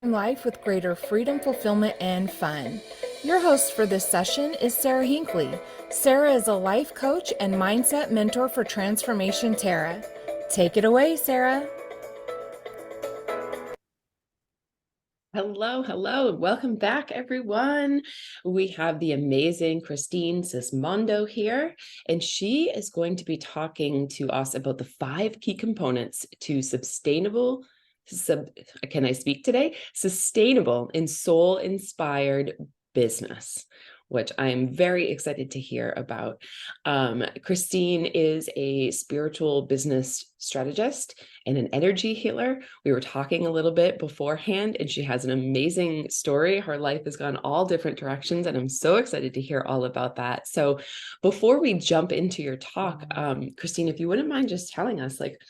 Life with greater freedom, fulfillment, and fun. Your host for this session is Sarah Hinckley. Sarah is a life coach and mindset mentor for Transformation Terra. Take it away, Sarah. Hello, hello, and welcome back, everyone. We have the amazing Christine Sismondo here, and she is going to be talking to us about the 5 key components to can I speak today? Sustainable and soul-inspired business, which I am very excited to hear about. Christine is a spiritual business strategist and an energy healer. We were talking a little bit beforehand, and she has an amazing story. Her life has gone all different directions, and I'm so excited to hear all about that. So before we jump into your talk, Christine, if you wouldn't mind just telling us, like,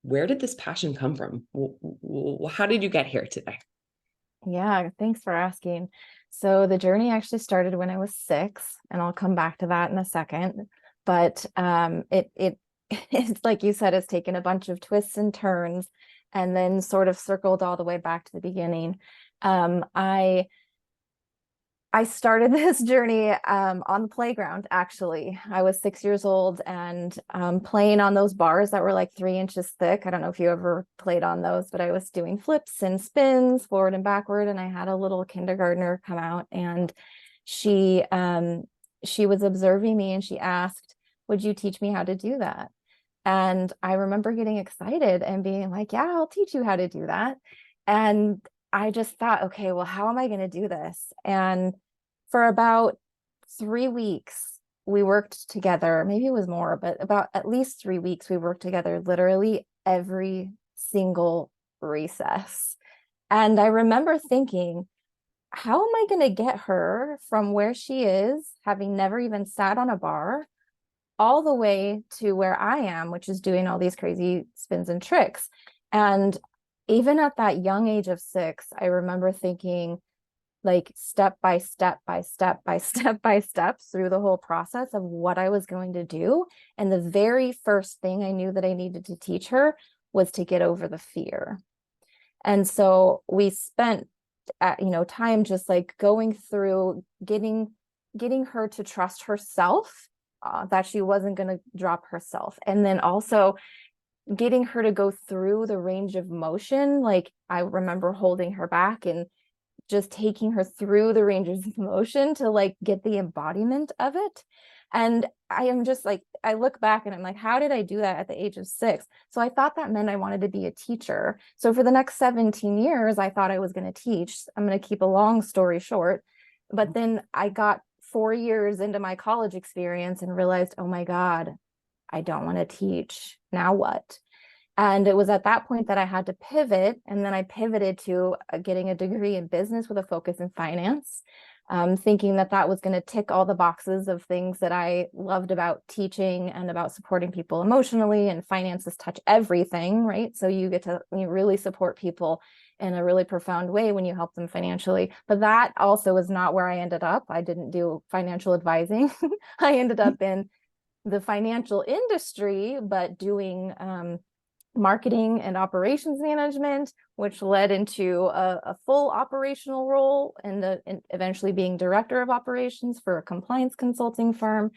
where did this passion come from? How did you get here today? Yeah, thanks for asking. So the journey actually started when I was 6, and I'll come back to that in a second. But it's like you said, it's taken a bunch of twists and turns, and then sort of circled all the way back to the beginning. I started this journey on the playground, actually. I was 6 years old and playing on those bars that were like 3 inches thick. I don't know if you ever played on those, but I was doing flips and spins forward and backward. And I had a little kindergartner come out, and she was observing me, and she asked, "Would you teach me how to do that?" And I remember getting excited and being like, "Yeah, I'll teach you how to do that." And I just thought, okay, well, how am I going to do this? And for about 3 weeks, we worked together. Maybe it was more, but about at least 3 weeks, we worked together literally every single recess. And I remember thinking, how am I going to get her from where she is, having never even sat on a bar, all the way to where I am, which is doing all these crazy spins and tricks? And even at that young age of 6, I remember thinking, like, step by step by step by step by step through the whole process of what I was going to do. And the very first thing I knew that I needed to teach her was to get over the fear. And so we spent time just like going through getting her to trust herself, that she wasn't going to drop herself, and then also getting her to go through the range of motion. Like, I remember holding her back and just taking her through the ranges of motion to like get the embodiment of it. And I am just like, I look back and I'm like, how did I do that at the age of 6? So I thought that meant I wanted to be a teacher. So for the next 17 years, I thought I was going to teach. I'm going to keep a long story short. But then I got 4 years into my college experience and realized, oh my God, I don't want to teach. Now what? And it was at that point that I had to pivot. And then I pivoted to getting a degree in business with a focus in finance, thinking that that was going to tick all the boxes of things that I loved about teaching and about supporting people emotionally. And finances touch everything, right? So you really support people in a really profound way when you help them financially. But that also is not where I ended up. I didn't do financial advising. I ended up in the financial industry, but doing marketing and operations management, which led into a full operational role, and eventually being director of operations for a compliance consulting firm.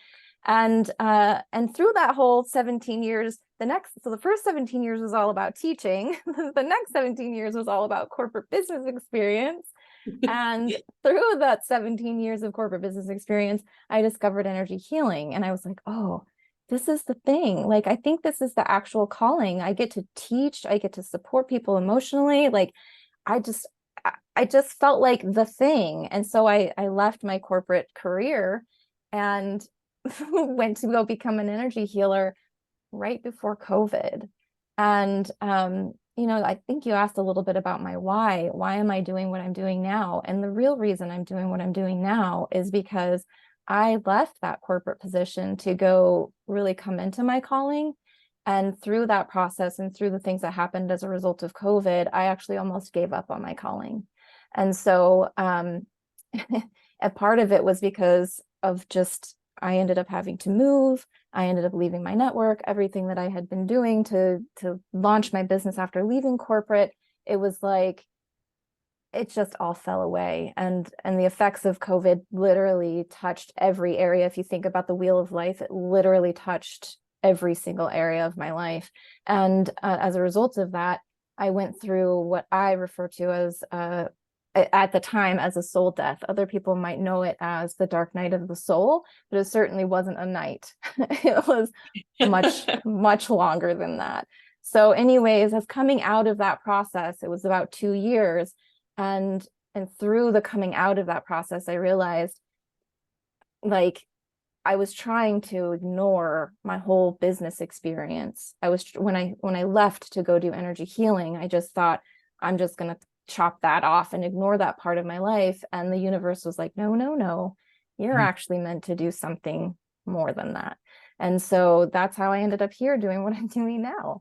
And through that whole 17 years, the first 17 years was all about teaching. The next 17 years was all about corporate business experience. And through that 17 years of corporate business experience, I discovered energy healing. And I was like, oh, this is the thing. Like, I think this is the actual calling. I get to teach, I get to support people emotionally. Like, I just felt like the thing. And so I left my corporate career and went to go become an energy healer right before COVID. And I think you asked a little bit about my why. Why am I doing what I'm doing now? And the real reason I'm doing what I'm doing now is because I left that corporate position to go really come into my calling. And through that process and through the things that happened as a result of COVID, I actually almost gave up on my calling. And so a part of it was because of just, I ended up having to move. I ended up leaving my network, everything that I had been doing to launch my business after leaving corporate. It was like, it just all fell away. And the effects of COVID literally touched every area. If you think about the wheel of life, it literally touched every single area of my life. And as a result of that, I went through what I refer to as at the time as a soul death. Other people might know it as the dark night of the soul, but it certainly wasn't a night. It was much, much longer than that. So anyways, as coming out of that process, it was about 2 years. And through the coming out of that process, I realized, like, I was trying to ignore my whole business experience. I was when I left to go do energy healing, I just thought, I'm just going to chop that off and ignore that part of my life. And the universe was like, no, no, no, you're actually meant to do something more than that. And so that's how I ended up here doing what I'm doing now.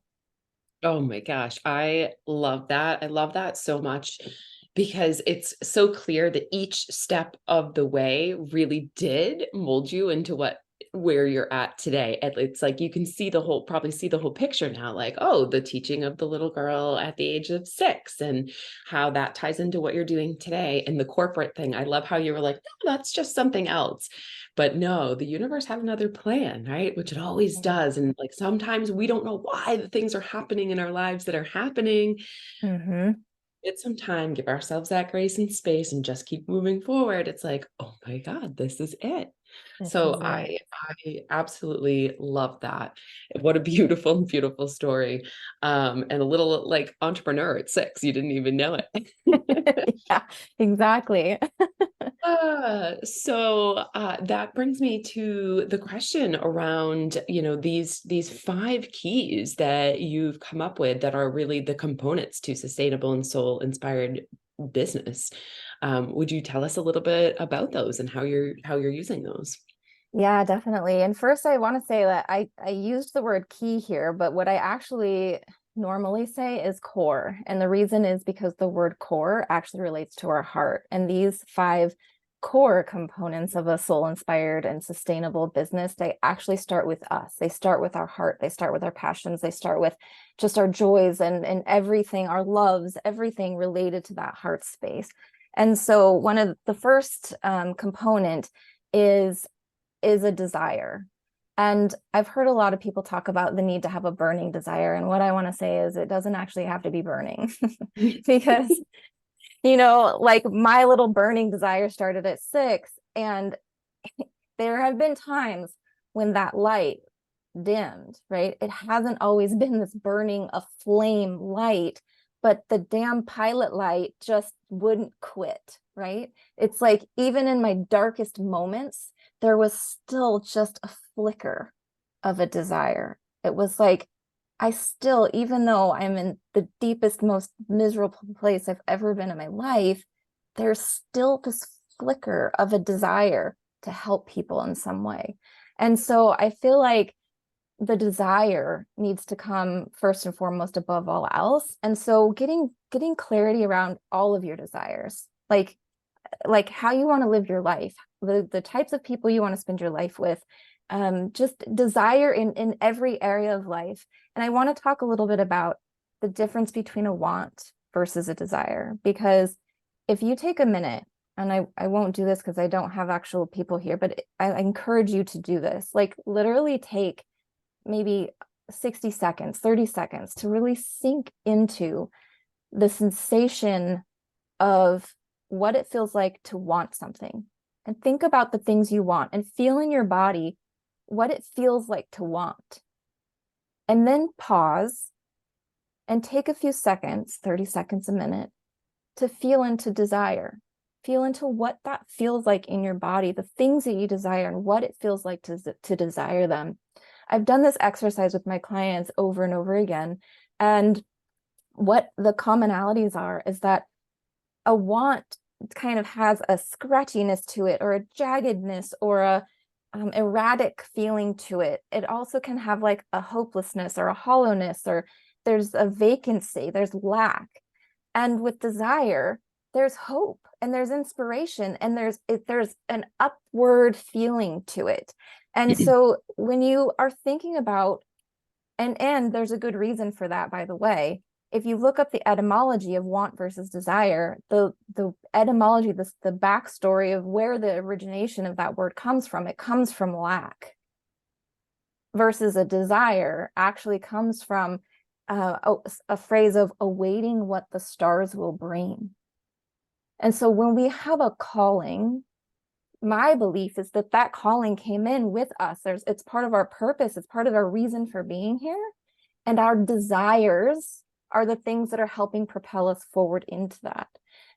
Oh my gosh, I love that. I love that so much because it's so clear that each step of the way really did mold you into where you're at today. And it's like you can see probably see the whole picture now, like, oh, the teaching of the little girl at the age of 6 and how that ties into what you're doing today. And the corporate thing, I love how you were like, no, that's just something else. But no, the universe had another plan, right? Which it always does. And like sometimes we don't know why the things are happening in our lives that are happening. Mm-hmm. It's some time, give ourselves that grace and space and just keep moving forward. It's like, oh my God, this is it. This So is it. I absolutely love that. What a beautiful, beautiful story. And a little like entrepreneur at 6, you didn't even know it. Yeah, exactly. That brings me to the question around, these 5 keys that you've come up with that are really the components to sustainable and soul inspired business. Would you tell us a little bit about those and how you're using those? Yeah, definitely. And first, I want to say that I used the word key here, but what I actually normally say is core. And the reason is because the word core actually relates to our heart. And these 5 core components of a soul inspired and sustainable business, they actually start with us. They start with our heart. They start with our passions. They start with just our joys and everything, our loves, everything related to that heart space. And so one of the first component is a desire. And I've heard a lot of people talk about the need to have a burning desire. And what I want to say is it doesn't actually have to be burning because, like my little burning desire started at 6. And there have been times when that light dimmed, right? It hasn't always been this burning, a flame light, but the damn pilot light just wouldn't quit, right? It's like even in my darkest moments, there was still just a flicker of a desire. It was like, I still, even though I'm in the deepest, most miserable place I've ever been in my life, there's still this flicker of a desire to help people in some way. And so I feel like the desire needs to come first and foremost above all else. And so getting clarity around all of your desires, like how you want to live your life, the types of people you want to spend your life with, just desire in every area of life. And I want to talk a little bit about the difference between a want versus a desire, because if you take a minute, and I won't do this because I don't have actual people here, but I encourage you to do this, like literally take maybe 60 seconds, 30 seconds to really sink into the sensation of what it feels like to want something, and think about the things you want and feel in your body what it feels like to want. And then pause and take a few seconds, 30 seconds, a minute, to feel into desire. Feel into what that feels like in your body, the things that you desire and what it feels like to desire them. I've done this exercise with my clients over and over again. And what the commonalities are is that a want kind of has a scratchiness to it, or a jaggedness, or a erratic feeling to it. It also can have like a hopelessness or a hollowness, or there's a vacancy, there's lack. And with desire, there's hope and there's inspiration and there's an upward feeling to it. And so when you are thinking about, and there's a good reason for that, by the way, if you look up the etymology of want versus desire, the etymology, the backstory of where the origination of that word comes from, it comes from lack. Versus a desire actually comes from a phrase of awaiting what the stars will bring. And so when we have a calling, my belief is that that calling came in with us. It's part of our purpose. It's part of our reason for being here. And our desires are the things that are helping propel us forward into that.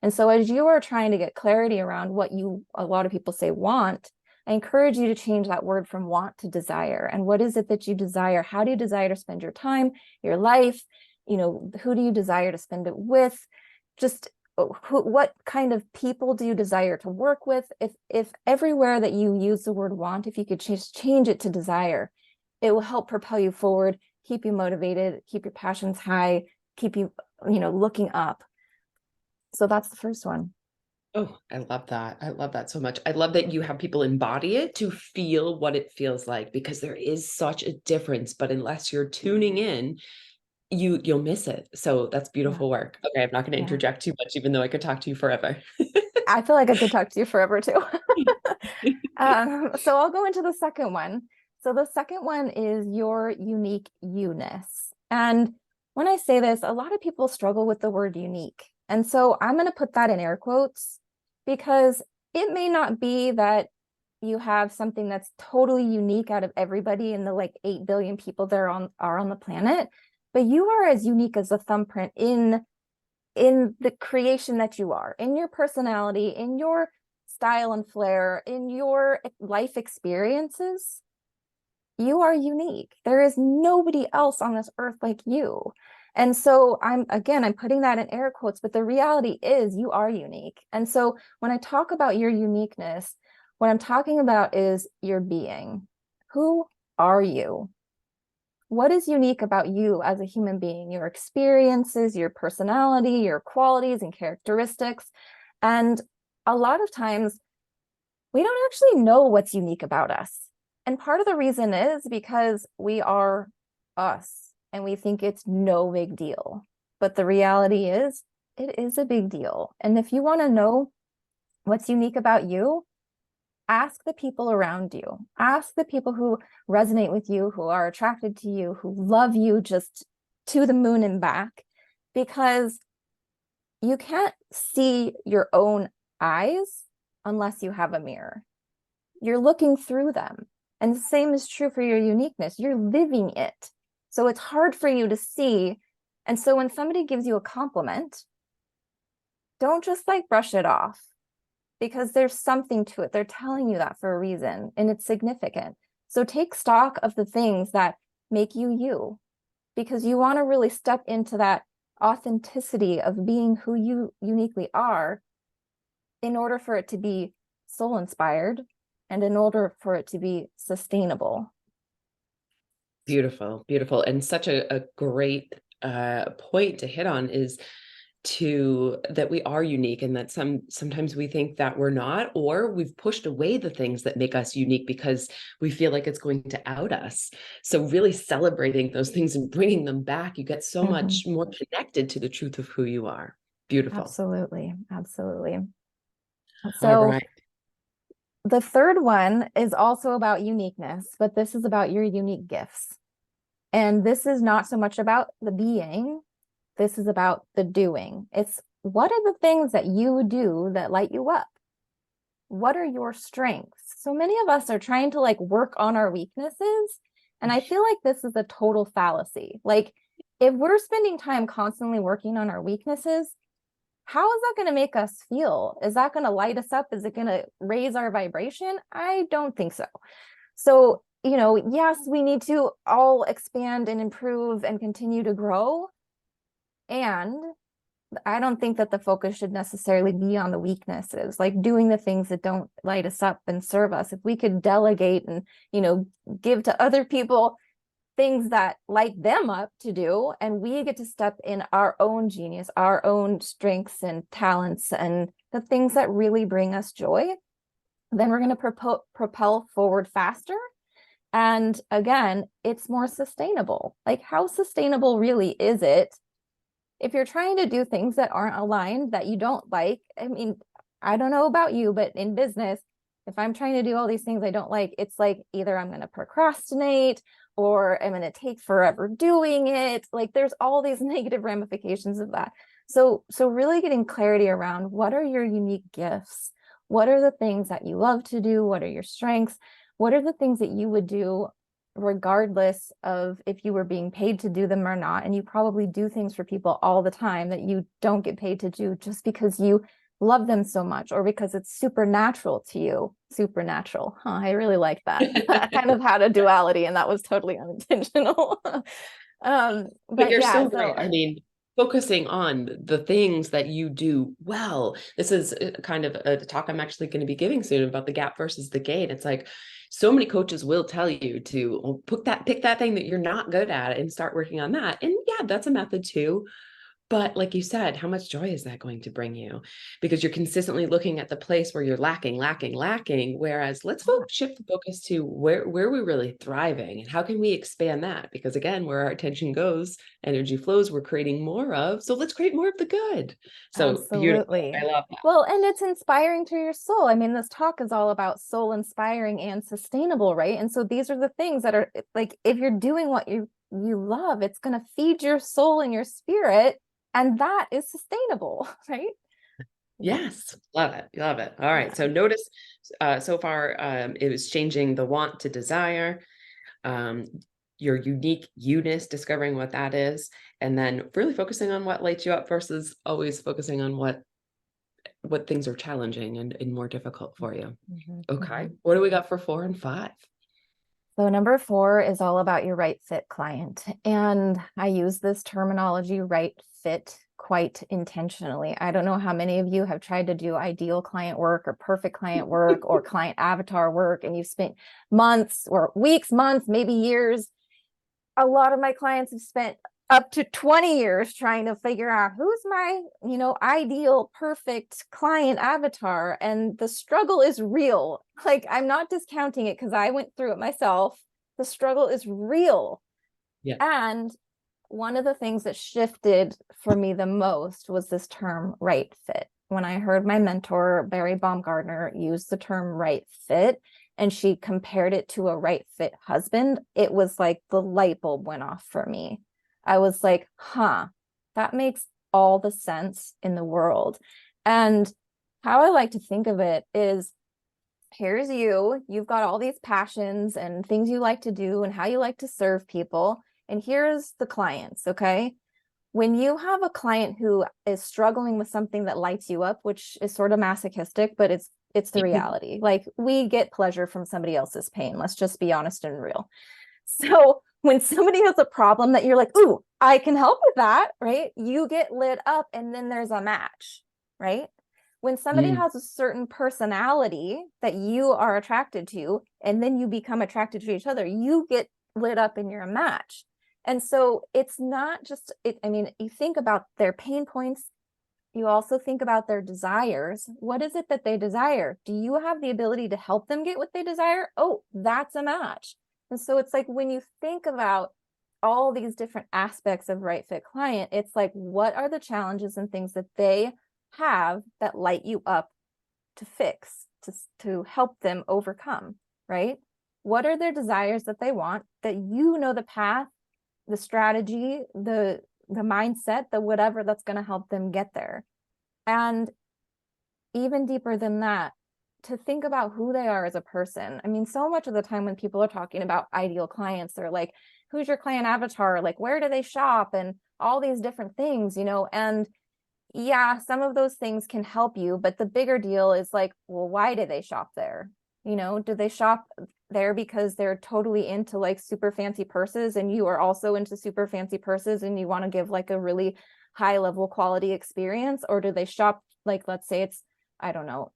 And so as you are trying to get clarity around what a lot of people say want, I encourage you to change that word from want to desire. And what is it that you desire? How do you desire to spend your time, your life? Who do you desire to spend it with? Just what kind of people do you desire to work with? If everywhere that you use the word want, if you could change it to desire, it will help propel you forward, keep you motivated, keep your passions high, keep you, looking up. So that's the first one. Oh, I love that. I love that so much. I love that you have people embody it to feel what it feels like, because there is such a difference, but unless you're tuning in, you'll miss it. So that's beautiful work. Okay, I'm not going to interject too much, even though I could talk to you forever. I feel like I could talk to you forever too. So I'll go into the second one. So the second one is your unique you-ness. And when I say this, a lot of people struggle with the word unique. And so I'm going to put that in air quotes, because it may not be that you have something that's totally unique out of everybody in the 8 billion people there are on the planet, but you are as unique as a thumbprint in the creation that you are, in your personality, in your style and flair, in your life experiences. You are unique. There is nobody else on this earth like you. And so I'm putting that in air quotes, but the reality is you are unique. And so when I talk about your uniqueness, what I'm talking about is your being. Who are you? What is unique about you as a human being? Your experiences, your personality, your qualities and characteristics. And a lot of times we don't actually know what's unique about us. And part of the reason is because we are us and we think it's no big deal. But the reality is it is a big deal. And if you want to know what's unique about you, ask the people around you. Ask the people who resonate with you, who are attracted to you, who love you just to the moon and back, because you can't see your own eyes unless you have a mirror. You're looking through them. And the same is true for your uniqueness. You're living it. So it's hard for you to see. And so when somebody gives you a compliment, don't just brush it off, because there's something to it. They're telling you that for a reason, and it's significant. So take stock of the things that make you you, because you want to really step into that authenticity of being who you uniquely are in order for it to be soul inspired and in order for it to be sustainable. Beautiful, beautiful. And such a great point to hit on is that we are unique, and that sometimes we think that we're not, or we've pushed away the things that make us unique because we feel like it's going to out us. So really celebrating those things and bringing them back, you get so much more connected to the truth of who you are. Beautiful. Absolutely. Absolutely. So all right. The third one is also about uniqueness, but this is about your unique gifts. And this is not so much about the being. This is about the doing. It's what are the things that you do that light you up? What are your strengths? So many of us are trying to work on our weaknesses. And I feel like this is a total fallacy. If we're spending time constantly working on our weaknesses, how is that going to make us feel? Is that going to light us up? Is it going to raise our vibration? I don't think so. So, yes, we need to all expand and improve and continue to grow. And I don't think that the focus should necessarily be on the weaknesses, doing the things that don't light us up and serve us. If we could delegate and, give to other people things that light them up to do, and we get to step in our own genius, our own strengths and talents, and the things that really bring us joy, then we're going to propel forward faster. And again, it's more sustainable. How sustainable really is it if you're trying to do things that aren't aligned, that you don't like, I mean, I don't know about you, but in business, if I'm trying to do all these things I don't like, it's like either I'm going to procrastinate or I'm going to take forever doing it. Like there's all these negative ramifications of that. So really getting clarity around what are your unique gifts? What are the things that you love to do? What are your strengths? What are the things that you would do regardless of if you were being paid to do them or not? And you probably do things for people all the time that you don't get paid to do just because you love them so much or because it's supernatural to you. Supernatural. Huh, I really like that. I kind of had a duality and that was totally unintentional. But you're yeah, so right. I mean, focusing on the things that you do well. This is kind of a talk I'm actually going to be giving soon about the gap versus the gain. It's like so many coaches will tell you to pick that thing that you're not good at and start working on that. And yeah, that's a method too. But like you said, how much joy is that going to bring you? Because you're consistently looking at the place where you're lacking. Whereas let's shift the focus to where we're really thriving and how can we expand that? Because again, where our attention goes, energy flows, we're creating more of. So let's create more of the good. So absolutely. Beautiful. I love that. Well, and it's inspiring to your soul. I mean, this talk is all about soul inspiring and sustainable, right? And so these are the things that are like, if you're doing what you love, it's going to feed your soul and your spirit. And that is sustainable, right? Yes, love it. Love it. All right. Yeah. So notice so far it was changing the want to desire, your unique you-ness, discovering what that is, and then really focusing on what lights you up versus always focusing on what things are challenging and more difficult for you. Okay. What do we got for 4 and 5? So number 4 is all about your right fit client. And I use this terminology, right fit, quite intentionally. I don't know how many of you have tried to do ideal client work or perfect client work or client avatar work, and you've spent months or weeks, months, maybe years. A lot of my clients have spent up to 20 years trying to figure out who's my, ideal, perfect client avatar. And the struggle is real. Like, I'm not discounting it because I went through it myself. The struggle is real. Yeah. And one of the things that shifted for me the most was this term right fit. When I heard my mentor, Barry Baumgartner, use the term right fit, and she compared it to a right fit husband, it was like the light bulb went off for me. I was like, that makes all the sense in the world. And how I like to think of it is, here's you've got all these passions and things you like to do and how you like to serve people. And here's the clients, okay? When you have a client who is struggling with something that lights you up, which is sort of masochistic, but it's the reality. Like, we get pleasure from somebody else's pain. Let's just be honest and real. So when somebody has a problem that you're like, ooh, I can help with that, right? You get lit up and then there's a match, right? When somebody has a certain personality that you are attracted to, and then you become attracted to each other, you get lit up and you're a match. And so it's not just, you think about their pain points. You also think about their desires. What is it that they desire? Do you have the ability to help them get what they desire? Oh, that's a match. And so it's like, when you think about all these different aspects of right fit client, it's like, what are the challenges and things that they have that light you up to fix, to help them overcome, right? What are their desires that they want, that the path, the strategy, the mindset, the whatever that's going to help them get there. And even deeper than that, to think about who they are as a person. I mean, so much of the time when people are talking about ideal clients, they're like, who's your client avatar? Like, where do they shop? And all these different things, and yeah, some of those things can help you, but the bigger deal is like, well, why do they shop there? Do they shop there because they're totally into like super fancy purses, and you are also into super fancy purses and you want to give like a really high level quality experience? Or do they shop, like, let's say it's, I don't know,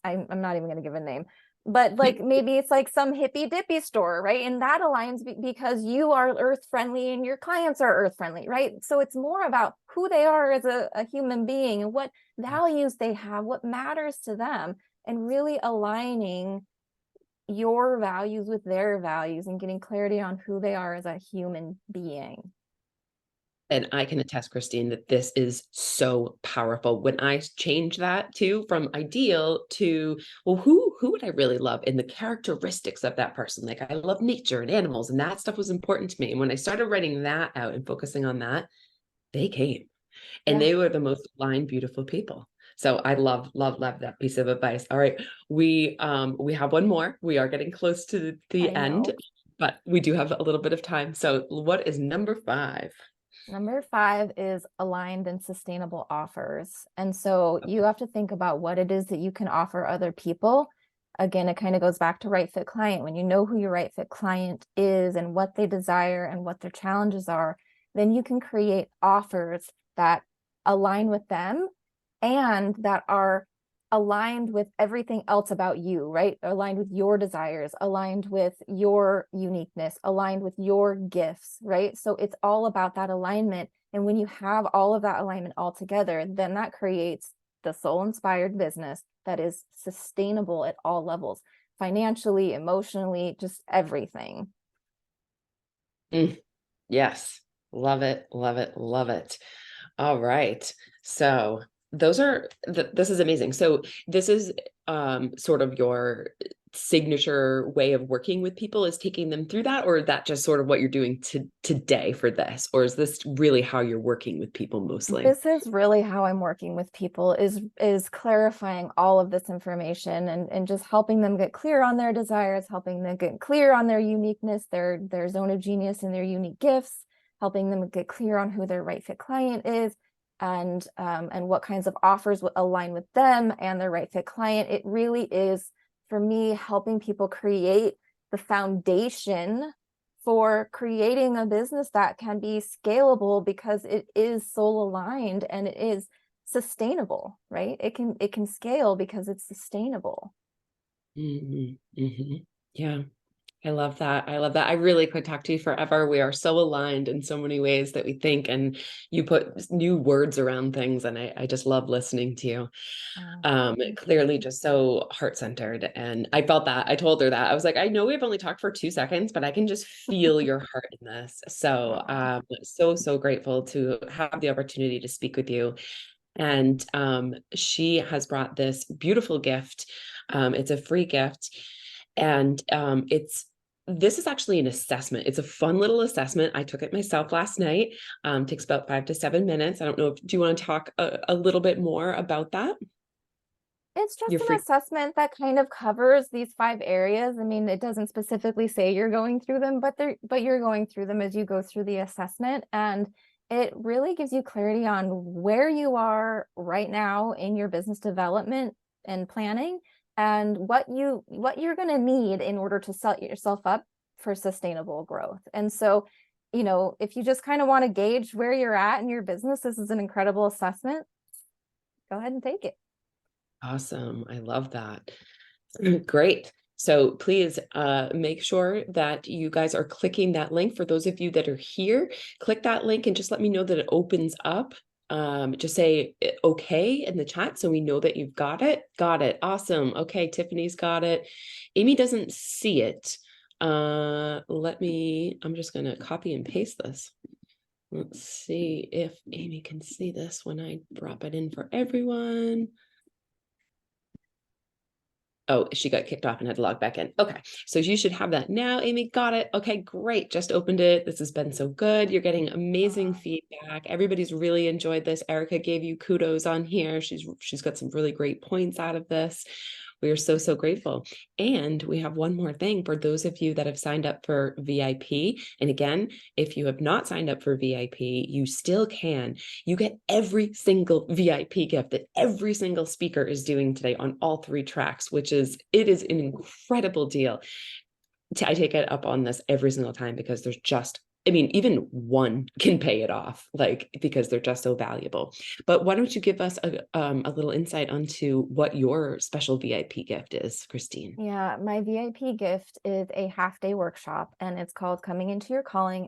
I'm not even going to give a name, but like maybe it's like some hippy dippy store, right? And that aligns because you are earth friendly and your clients are earth friendly, right? So it's more about who they are as a human being and what values they have, what matters to them, and really aligning your values with their values and getting clarity on who they are as a human being. And I can attest, Christine, that this is so powerful. When I change that too from ideal to, well, who would I really love in the characteristics of that person? Like I love nature and animals, and that stuff was important to me. And when I started writing that out and focusing on that, they came. And Yeah, they were the most aligned, beautiful people. So I love that piece of advice. All right. We have one more. We are getting close to the I end, know. but we do have a little bit of time. So what is number 5? Number 5 is aligned and sustainable offers. And so you have to think about what it is that you can offer other people. Again, it kind of goes back to right fit client. When you know who your right fit client is and what they desire and what their challenges are, then you can create offers that align with them and that are aligned with everything else about you, right? Aligned with your desires, aligned with your uniqueness, aligned with your gifts, right? So it's all about that alignment. And when you have all of that alignment all together, then that creates the soul inspired business that is sustainable at all levels, financially, emotionally, just everything. Yes. Love it. Love it. Love it. All right. So those are this is amazing. So this is sort of your signature way of working with people, is taking them through that, or is that just sort of what you're doing today for this, or is this really how you're working with people mostly? This is really how I'm working with people, is clarifying all of this information and just helping them get clear on their desires, helping them get clear on their uniqueness, their zone of genius and their unique gifts, helping them get clear on who their right fit client is, and what kinds of offers will align with them and their right fit client. It really is, for me, helping people create the foundation for creating a business that can be scalable because it is soul aligned and it is sustainable, right? It can scale because it's sustainable. Yeah. I love that. I love that. I really could talk to you forever. We are so aligned in so many ways that we think, and you put new words around things, and I just love listening to you. Thank you. Clearly just so heart-centered. And I felt that. I told her that. I was like, I know we've only talked for 2 seconds, but I can just feel your heart in this. So so grateful to have the opportunity to speak with you. And she has brought this beautiful gift. It's a free gift. And this is actually an assessment. It's a fun little assessment. I took it myself last night. Takes about 5 to 7 minutes. I don't know do you want to talk a little bit more about that? It's just You're an free. assessment that kind of covers these 5 areas. I mean, it doesn't specifically say you're going through them, but you're going through them as you go through the assessment. And it really gives you clarity on where you are right now in your business development and planning, and what you're going to need in order to set yourself up for sustainable growth. And so, if you just kind of want to gauge where you're at in your business, this is an incredible assessment. Go ahead and take it. Awesome. I love that. Great. So please make sure that you guys are clicking that link. For those of you that are here, click that link and just let me know that it opens up. Just say okay in the chat so we know that you've got it. Got it. Awesome. Okay, Tiffany's got it. Amy doesn't see it. I'm just going to copy and paste this. Let's see if Amy can see this when I drop it in for everyone. Oh, she got kicked off and had to log back in. Okay, so you should have that now. Amy, got it. Okay, great. Just opened it. This has been so good. You're getting amazing feedback. Everybody's really enjoyed this. Erica gave you kudos on here. She's got some really great points out of this. We are so grateful. And we have one more thing for those of you that have signed up for VIP. And again, if you have not signed up for VIP, you still can. You get every single VIP gift that every single speaker is doing today on all 3 tracks, it is an incredible deal. I take it up on this every single time because there's just, even one can pay it off, because they're just so valuable. But why don't you give us a little insight onto what your special VIP gift is, Christine? Yeah, my VIP gift is a half-day workshop, and it's called Coming Into Your Calling,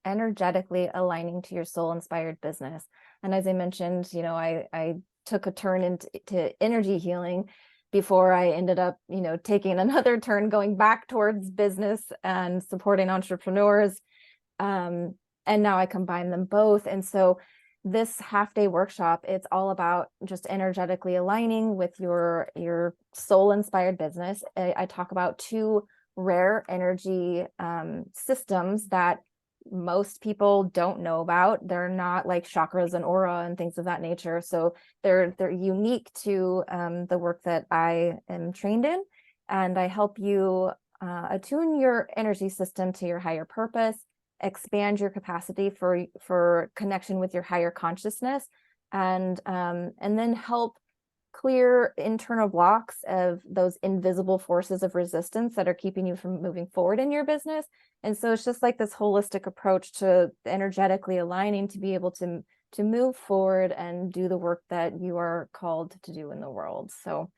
Energetically Aligning to Your Soul-Inspired Business. And as I mentioned, I took a turn into energy healing before I ended up, taking another turn, going back towards business and supporting entrepreneurs. And now I combine them both. And so this half-day workshop, it's all about just energetically aligning with your soul-inspired business. I talk about two rare energy systems that most people don't know about. They're not like chakras and aura and things of that nature. So they're unique to the work that I am trained in. And I help you attune your energy system to your higher purpose, expand your capacity for connection with your higher consciousness, and then help clear internal blocks of those invisible forces of resistance that are keeping you from moving forward in your business. And so it's just like this holistic approach to energetically aligning to be able to move forward and do the work that you are called to do in the world. So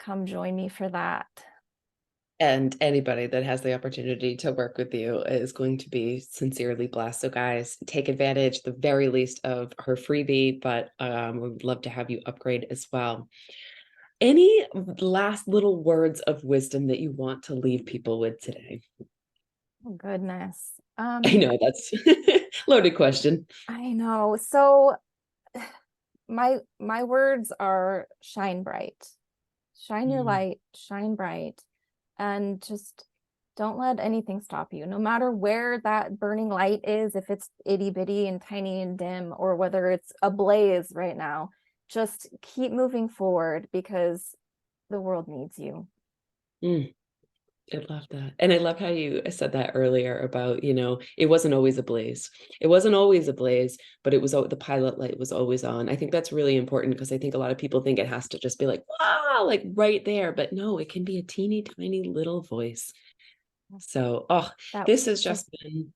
come join me for that. And anybody that has the opportunity to work with you is going to be sincerely blessed. So guys, take advantage, the very least, of her freebie, but we would love to have you upgrade as well. Any last little words of wisdom that you want to leave people with today? Oh, goodness. I know that's loaded question. I know. So my words are shine bright. Shine your light, shine bright. And just don't let anything stop you, no matter where that burning light is, if it's itty bitty and tiny and dim, or whether it's ablaze right now. Just keep moving forward because the world needs you. I love that. And I love how you said that earlier about, it wasn't always a blaze. It wasn't always a blaze, but it was the pilot light was always on. I think that's really important because I think a lot of people think it has to just be like, wow, like right there. But no, it can be a teeny tiny little voice. So, this has just been.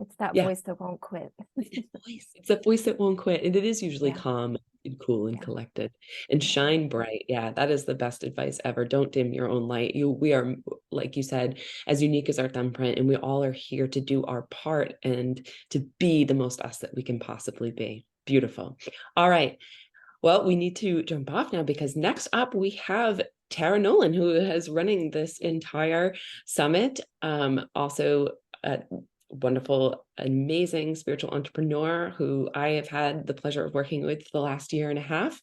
It's that Yeah. voice that won't quit. It's a voice that won't quit. And it is usually calm and cool and collected and shine bright. Yeah, that is the best advice ever. Don't dim your own light. We are, like you said, as unique as our thumbprint, and we all are here to do our part and to be the most us that we can possibly be. Beautiful. All right. Well, we need to jump off now because next up we have Tara Nolan, who is running this entire summit. Also, wonderful, amazing spiritual entrepreneur who I have had the pleasure of working with for the last year and a half.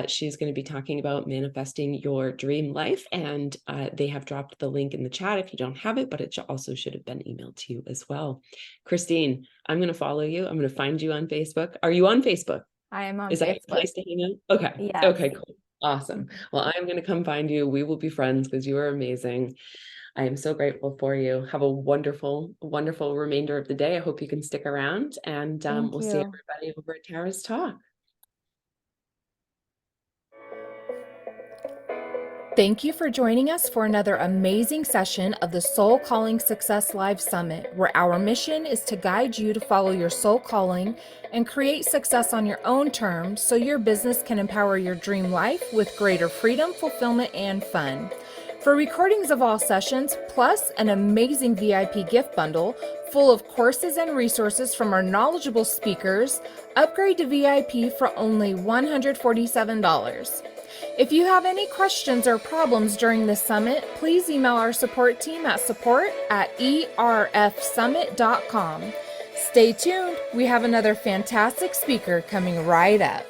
She's going to be talking about manifesting your dream life, and they have dropped the link in the chat if you don't have it, but it also should have been emailed to you as well. Christine, I'm going to follow you. I'm going to find you on Facebook. Are you on Facebook? I am on Is Facebook. that a place to hang out? Okay. Yes. Okay, cool. Awesome. Well, I'm going to come find you. We will be friends because you are amazing. I am so grateful for you. Have a wonderful, wonderful remainder of the day. I hope you can stick around, and we'll see everybody over at Tara's Talk. Thank you for joining us for another amazing session of the Soul Calling Success Live Summit, where our mission is to guide you to follow your soul calling and create success on your own terms so your business can empower your dream life with greater freedom, fulfillment, and fun. For recordings of all sessions, plus an amazing VIP gift bundle full of courses and resources from our knowledgeable speakers, upgrade to VIP for only $147. If you have any questions or problems during this summit, please email our support team at support@erfsummit.com. Stay tuned. We have another fantastic speaker coming right up.